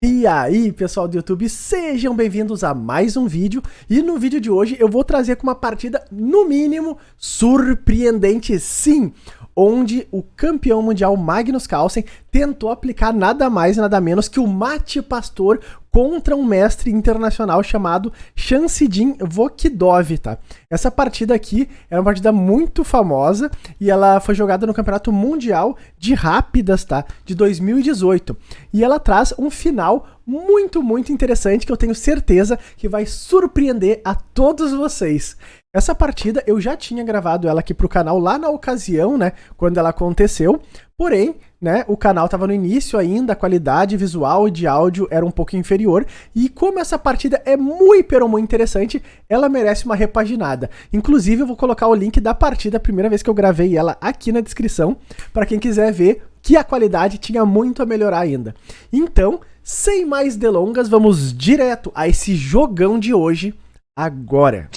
E aí, pessoal do YouTube, sejam bem-vindos a mais um vídeo. E no vídeo de hoje eu vou trazer com uma partida, no mínimo, surpreendente sim, onde o campeão mundial Magnus Carlsen tentou aplicar nada mais e nada menos que o mate pastor contra um mestre internacional chamado Shansidin Vokidov, tá? Essa partida aqui é uma partida muito famosa e ela foi jogada no Campeonato Mundial de Rápidas, tá? De 2018. E ela traz um final muito interessante que eu tenho certeza que vai surpreender a todos vocês. Essa partida eu já tinha gravado ela aqui pro canal lá na ocasião, né, quando ela aconteceu, porém, né, o canal estava no início ainda, a qualidade visual e de áudio era um pouco inferior, e como essa partida é muito interessante, ela merece uma repaginada. Inclusive eu vou colocar o link da partida, a primeira vez que eu gravei ela aqui na descrição, para quem quiser ver que a qualidade tinha muito a melhorar ainda. Então, sem mais delongas, vamos direto a esse jogão de hoje, agora.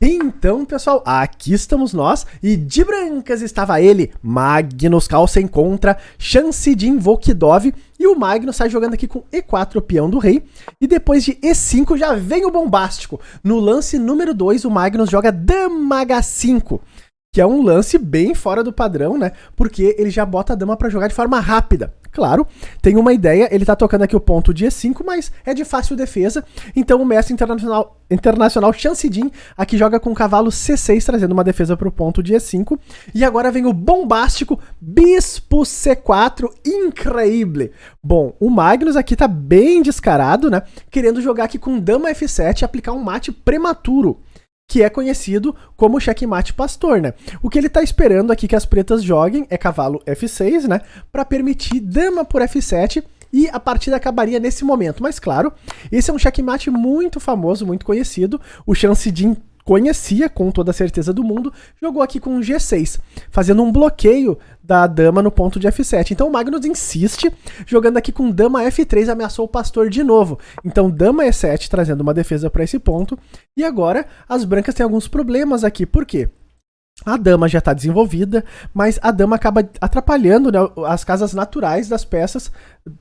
Então, pessoal, aqui estamos nós, e de brancas estava ele, Magnus Carlsen contra Shansidin Vokidov, e o Magnus sai jogando aqui com E4, o peão do rei, e depois de E5 já vem o bombástico. No lance número 2, o Magnus joga Dama H5, que é um lance bem fora do padrão, né, porque ele já bota a dama para jogar de forma rápida. Claro, tem uma ideia, ele tá tocando aqui o ponto de E5, mas é de fácil defesa, então o mestre internacional Shansidin aqui joga com o cavalo C6, trazendo uma defesa para o ponto de E5, e agora vem o bombástico Bispo C4, incrível! Bom, o Magnus aqui tá bem descarado, né, querendo jogar aqui com Dama F7 e aplicar um mate prematuro, que é conhecido como checkmate pastor, né? O que ele tá esperando aqui que as pretas joguem é cavalo F6, né? Para permitir dama por F7 e a partida acabaria nesse momento. Mas claro, esse é um checkmate muito famoso, muito conhecido. O Shansidin conhecia com toda a certeza do mundo, jogou aqui com G6, fazendo um bloqueio da dama no ponto de F7. Então o Magnus insiste, jogando aqui com dama F3, ameaçou o pastor de novo. Então dama E7, trazendo uma defesa para esse ponto. E agora as brancas têm alguns problemas aqui, por quê? A dama já está desenvolvida, mas a dama acaba atrapalhando, né, as casas naturais das peças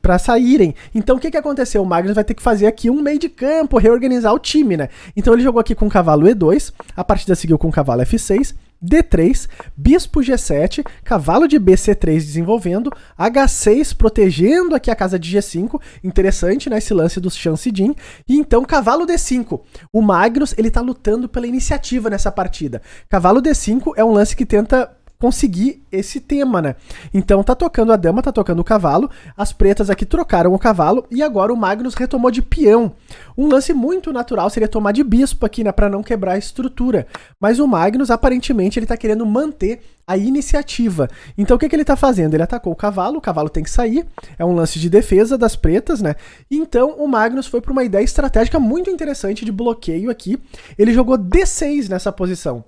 para saírem. Então o que aconteceu? O Magnus vai ter que fazer aqui um meio de campo, reorganizar o time, né? Então ele jogou aqui com cavalo E2, a partida seguiu com cavalo F6, D3, bispo G7, cavalo de BC3 desenvolvendo, H6 protegendo aqui a casa de G5, interessante, né, esse lance do Shansidin, e então cavalo D5. O Magnus, ele tá lutando pela iniciativa nessa partida. Cavalo D5 é um lance que tenta conseguir esse tema, né? Então tá tocando a dama, tá tocando o cavalo, as pretas aqui trocaram o cavalo e agora o Magnus retomou de peão. Um lance muito natural seria tomar de bispo aqui, né, para não quebrar a estrutura. Mas o Magnus, aparentemente, ele tá querendo manter a iniciativa. Então o que ele tá fazendo? Ele atacou o cavalo tem que sair, é um lance de defesa das pretas, né? Então o Magnus foi para uma ideia estratégica muito interessante de bloqueio aqui. Ele jogou D6 nessa posição.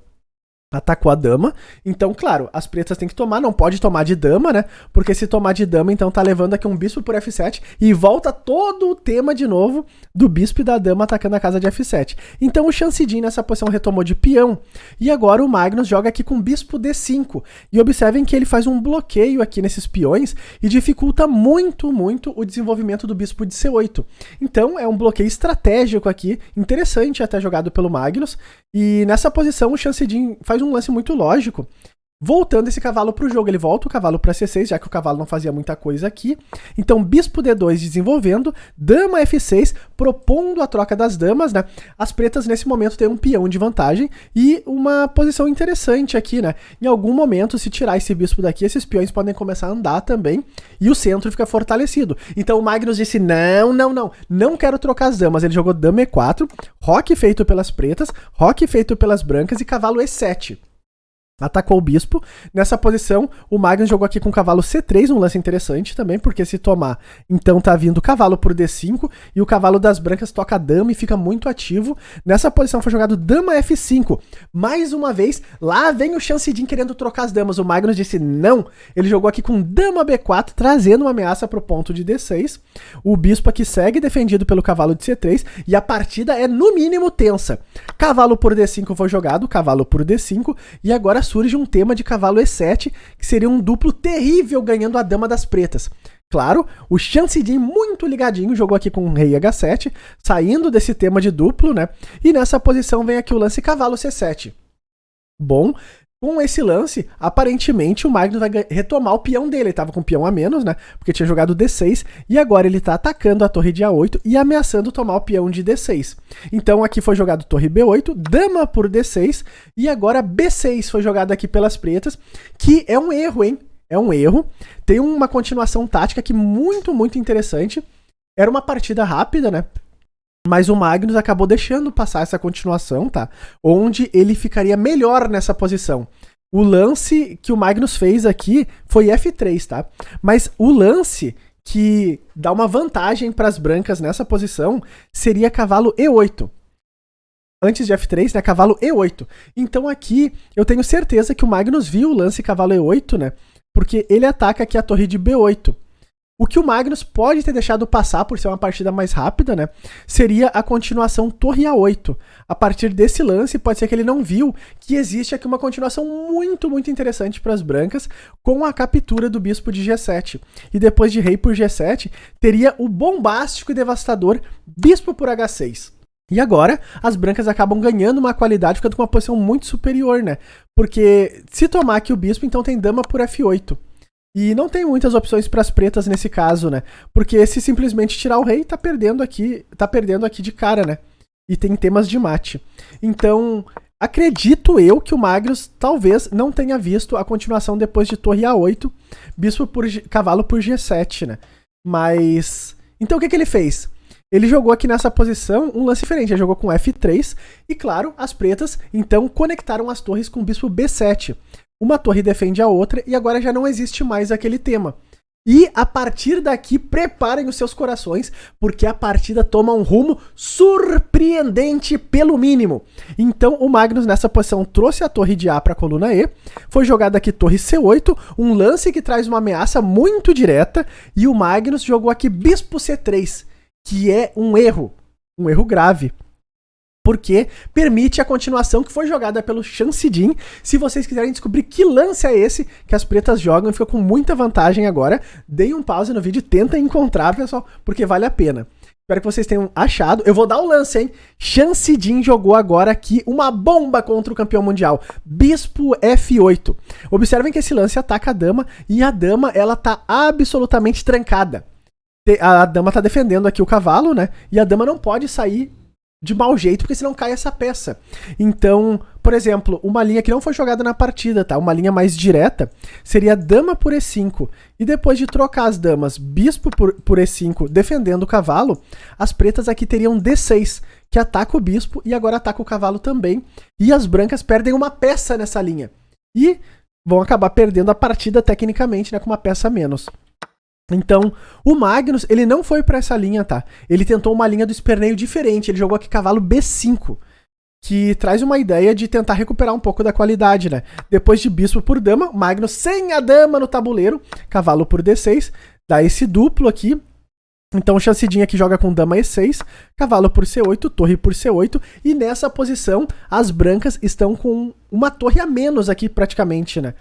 Atacou a dama, então claro, as pretas têm que tomar, não pode tomar de dama, né, porque se tomar de dama, então tá levando aqui um bispo por F7 e volta todo o tema de novo do bispo e da dama atacando a casa de F7. Então o Shansidin nessa posição retomou de peão, e agora o Magnus joga aqui com bispo D5, e observem que ele faz um bloqueio aqui nesses peões e dificulta muito o desenvolvimento do bispo de C8. Então é um bloqueio estratégico aqui, interessante até jogado pelo Magnus, e nessa posição o Shansidin faz um lance muito lógico, voltando esse cavalo para o jogo. Ele volta o cavalo para C6, já que o cavalo não fazia muita coisa aqui. Então bispo D2 desenvolvendo, dama F6, propondo a troca das damas, né? As pretas nesse momento têm um peão de vantagem e uma posição interessante aqui, né? Em algum momento, se tirar esse bispo daqui, esses peões podem começar a andar também e o centro fica fortalecido. Então o Magnus disse, não quero trocar as damas. Ele jogou dama E4, roque feito pelas pretas, roque feito pelas brancas e cavalo E7. Atacou o bispo. Nessa posição, o Magnus jogou aqui com o cavalo C3, um lance interessante também, porque se tomar, então tá vindo o cavalo por D5, e o cavalo das brancas toca a dama e fica muito ativo. Nessa posição foi jogado dama F5. Mais uma vez, lá vem o Shansidin querendo trocar as damas. O Magnus disse não. Ele jogou aqui com dama B4, trazendo uma ameaça pro ponto de D6. O bispo aqui segue defendido pelo cavalo de C3, e a partida é no mínimo tensa. Cavalo por D5 foi jogado, cavalo por D5, e agora surge um tema de cavalo E7, que seria um duplo terrível ganhando a dama das pretas. claro, o Chancidin muito ligadinho, jogou aqui com o rei H7, saindo desse tema de duplo, né? E nessa posição vem aqui o lance cavalo C7. Bom, com esse lance, aparentemente o Magnus vai retomar o peão dele. Ele tava com o peão a menos, né? Porque tinha jogado D6. E agora ele tá atacando a torre de A8 e ameaçando tomar o peão de D6. Então aqui foi jogado torre B8, dama por D6. E agora B6 foi jogado aqui pelas pretas. Que é um erro, hein? É um erro. Tem uma continuação tática aqui muito, muito interessante. Era uma partida rápida, né? Mas o Magnus acabou deixando passar essa continuação, tá? Onde ele ficaria melhor nessa posição. O lance que o Magnus fez aqui foi F3, tá? Mas o lance que dá uma vantagem para as brancas nessa posição seria cavalo E8. Antes de F3, né? Cavalo E8. Então aqui eu tenho certeza que o Magnus viu o lance cavalo E8, né? Porque ele ataca aqui a torre de B8. O que o Magnus pode ter deixado passar, por ser uma partida mais rápida, né? Seria a continuação torre A8. A partir desse lance, pode ser que ele não viu que existe aqui uma continuação muito, muito interessante para as brancas, com a captura do bispo de G7. E depois de rei por G7, teria o bombástico e devastador bispo por H6. E agora, as brancas acabam ganhando uma qualidade, ficando com uma posição muito superior, né? Porque se tomar aqui o bispo, então tem dama por F8. E não tem muitas opções para as pretas nesse caso, né? Porque se simplesmente tirar o rei, tá perdendo aqui de cara, né? E tem temas de mate. Então, acredito eu que o Magnus talvez não tenha visto a continuação depois de torre A8, bispo por cavalo por G7, né? Mas... então o que ele fez? Ele jogou aqui nessa posição um lance diferente, ele jogou com F3 e, claro, as pretas então conectaram as torres com o bispo B7. Uma torre defende a outra e agora já não existe mais aquele tema. E a partir daqui, preparem os seus corações, porque a partida toma um rumo surpreendente pelo mínimo. Então o Magnus nessa posição trouxe a torre de A para a coluna E, foi jogada aqui torre C8, um lance que traz uma ameaça muito direta, e o Magnus jogou aqui bispo C3, que é um erro grave. Porque permite a continuação que foi jogada pelo Chancidin. Se vocês quiserem descobrir que lance é esse que as pretas jogam, fica com muita vantagem agora. Deem um pause no vídeo e tentem encontrar, pessoal, porque vale a pena. Espero que vocês tenham achado. Eu vou dar o lance, hein? Chancidin jogou agora aqui uma bomba contra o campeão mundial. Bispo F8. Observem que esse lance ataca a dama e a dama, ela tá absolutamente trancada. A dama tá defendendo aqui o cavalo, né? E a dama não pode sair de mau jeito, porque senão cai essa peça. Então, por exemplo, uma linha que não foi jogada na partida, tá? Uma linha mais direta, seria dama por E5. E depois de trocar as damas, bispo por E5, defendendo o cavalo, as pretas aqui teriam D6, que ataca o bispo e agora ataca o cavalo também. E as brancas perdem uma peça nessa linha. E vão acabar perdendo a partida tecnicamente, né? Com uma peça a menos. Então, o Magnus, ele não foi pra essa linha, tá? Ele tentou uma linha do esperneio diferente, ele jogou aqui cavalo B5, que traz uma ideia de tentar recuperar um pouco da qualidade, né? Depois de bispo por dama, Magnus sem a dama no tabuleiro, cavalo por D6, dá esse duplo aqui. Então o Chancidin aqui joga com dama E6, cavalo por C8, torre por C8, e nessa posição as brancas estão com uma torre a menos aqui praticamente, né?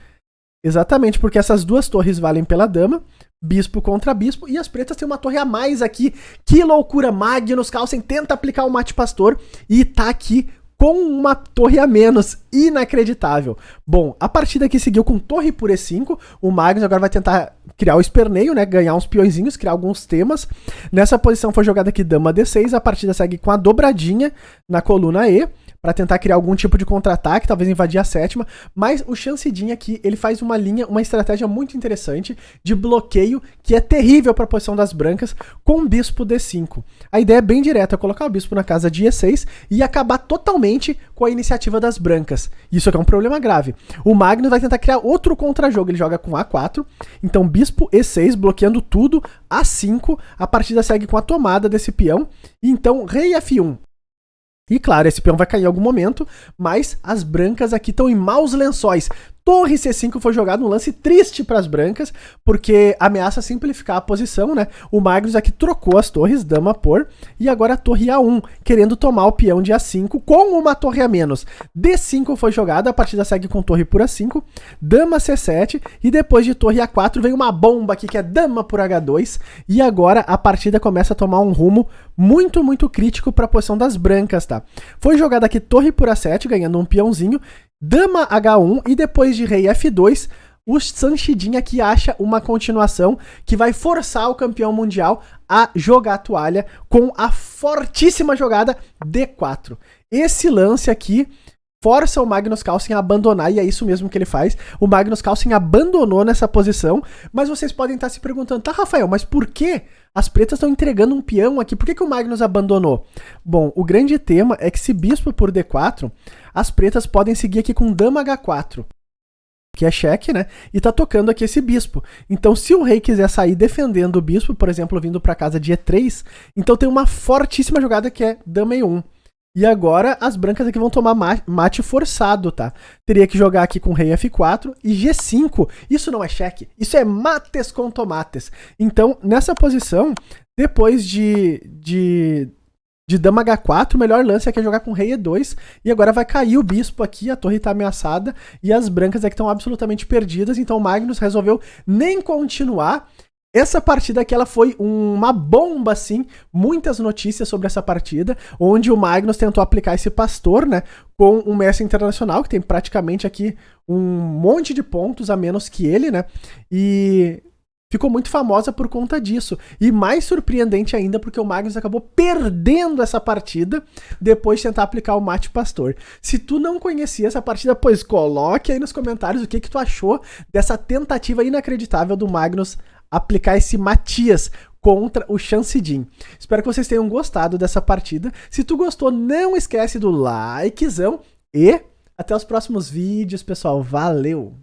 Exatamente, porque essas duas torres valem pela dama, bispo contra bispo, e as pretas têm uma torre a mais aqui. Que loucura! Magnus Carlsen tenta aplicar o mate pastor e tá aqui com uma torre a menos. Inacreditável. Bom, a partida aqui seguiu com torre por E5. O Magnus agora vai tentar criar o esperneio, né? Ganhar uns peõezinhos, criar alguns temas. Nessa posição foi jogada aqui dama D6. A partida segue com a dobradinha na coluna E, para tentar criar algum tipo de contra-ataque, talvez invadir a sétima, mas o Chancidin aqui, ele faz uma linha, uma estratégia muito interessante de bloqueio, que é terrível para a posição das brancas, com o bispo D5. A ideia é bem direta, é colocar o bispo na casa de E6 e acabar totalmente com a iniciativa das brancas. Isso aqui é um problema grave. O Magnus vai tentar criar outro contra-jogo, ele joga com A4, então bispo E6, bloqueando tudo, A5, a partida segue com a tomada desse peão, e então rei F1. E claro, esse peão vai cair em algum momento, mas as brancas aqui estão em maus lençóis. Torre C5 foi jogado, um lance triste para as brancas, porque ameaça simplificar a posição, né? O Magnus aqui trocou as torres, dama por, e agora a torre A1, querendo tomar o peão de A5 com uma torre a menos. D5 foi jogada, a partida segue com torre por A5, dama C7, e depois de torre A4 vem uma bomba aqui que é dama por H2, e agora a partida começa a tomar um rumo muito, muito crítico para a posição das brancas, tá? Foi jogada aqui torre por A7, ganhando um peãozinho, dama H1 e depois de rei F2, o Sanshidin aqui acha uma continuação que vai forçar o campeão mundial a jogar a toalha com a fortíssima jogada D4. Esse lance aqui força o Magnus Carlsen a abandonar, e é isso mesmo que ele faz. O Magnus Carlsen abandonou nessa posição, mas vocês podem estar se perguntando, tá, Rafael, mas por que as pretas estão entregando um peão aqui? Por que o Magnus abandonou? Bom, o grande tema é que se bispo por D4, as pretas podem seguir aqui com dama H4, que é cheque, né? E tá tocando aqui esse bispo. Então, se o rei quiser sair defendendo o bispo, por exemplo, vindo para casa de E3, então tem uma fortíssima jogada que é dama E1. E agora as brancas aqui vão tomar mate forçado, tá? Teria que jogar aqui com rei F4 e G5. Isso não é cheque, isso é mates com tomates. Então, nessa posição, depois de dama H4, o melhor lance é jogar com rei E2. E agora vai cair o bispo aqui, a torre tá ameaçada. E as brancas aqui estão absolutamente perdidas. Então o Magnus resolveu nem continuar. Essa partida aqui, ela foi uma bomba, assim, muitas notícias sobre essa partida, onde o Magnus tentou aplicar esse pastor, né, com um mestre internacional, que tem praticamente aqui um monte de pontos a menos que ele, né, e ficou muito famosa por conta disso. E mais surpreendente ainda, porque o Magnus acabou perdendo essa partida depois de tentar aplicar o mate pastor. Se tu não conhecia essa partida, pois coloque aí nos comentários o que tu achou dessa tentativa inacreditável do Magnus aplicar esse Matias contra o Chansidin. Espero que vocês tenham gostado dessa partida. Se tu gostou, não esquece do likezão e até os próximos vídeos, pessoal. Valeu!